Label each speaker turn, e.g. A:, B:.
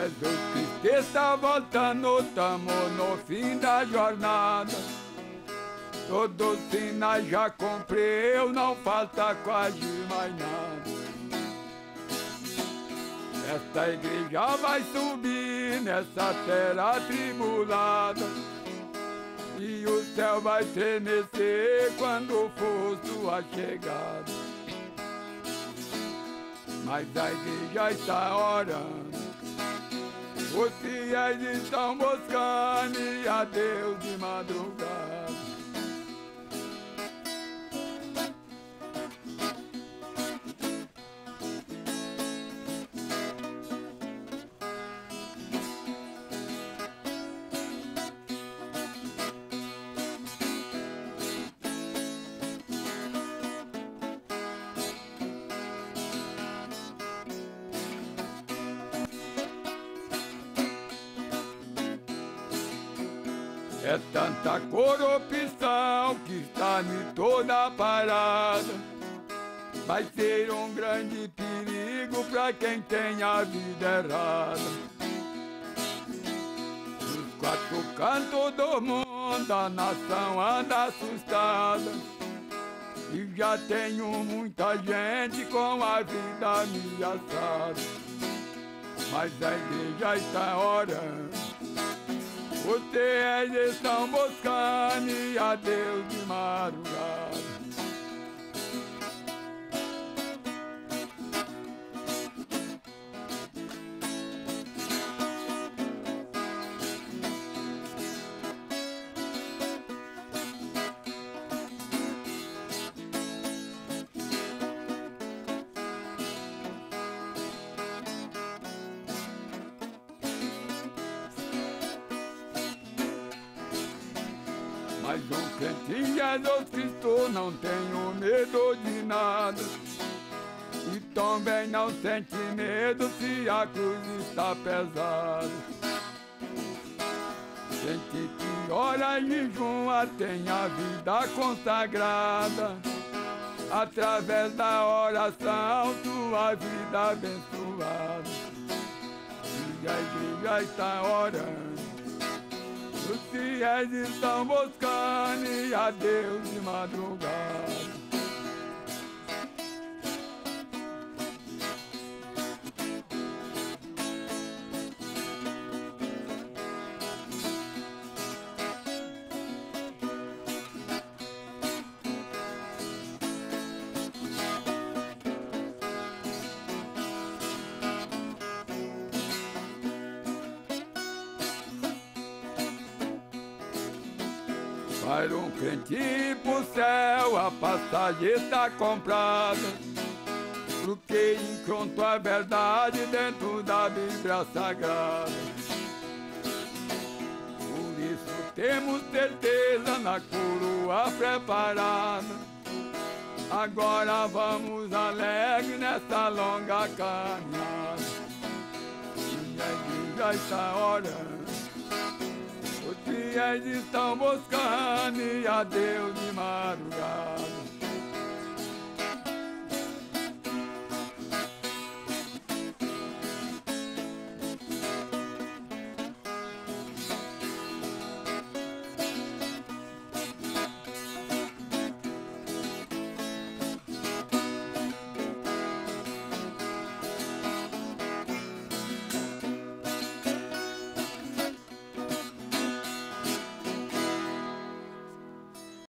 A: Jesus Cristo está voltando, tamo no fim da jornada. Todos os sinais já cumpriu, não falta quase mais nada. Esta igreja vai subir nessa terra tribulada, e o céu vai estremecer quando for sua chegada. Mas a igreja está orando, os fiéis estão buscando a Deus de madrugada. É tanta corrupção que está em toda a parada. Vai ser um grande perigo para quem tem a vida errada. Nos quatro cantos do mundo a nação anda assustada, e já tenho muita gente com a vida ameaçada. Mas a igreja está orando, os fiéis estão buscando a Deus de madrugada. Mas um crente em Jesus Cristo não tenho medo de nada, e também não sente medo se a cruz está pesada. Gente que ora e jejua tem a vida consagrada, através da oração sua vida abençoada. E a igreja está orando, os fiéis estão buscando a Deus de madrugada. Para um crente ir pro céu a passagem está comprada, porque encontrou a verdade dentro da Bíblia Sagrada. Por isso temos certeza na coroa preparada. Agora vamos alegres nessa longa caminhada. E a igreja está orando, os fiéis estão buscando a Deus de madrugada.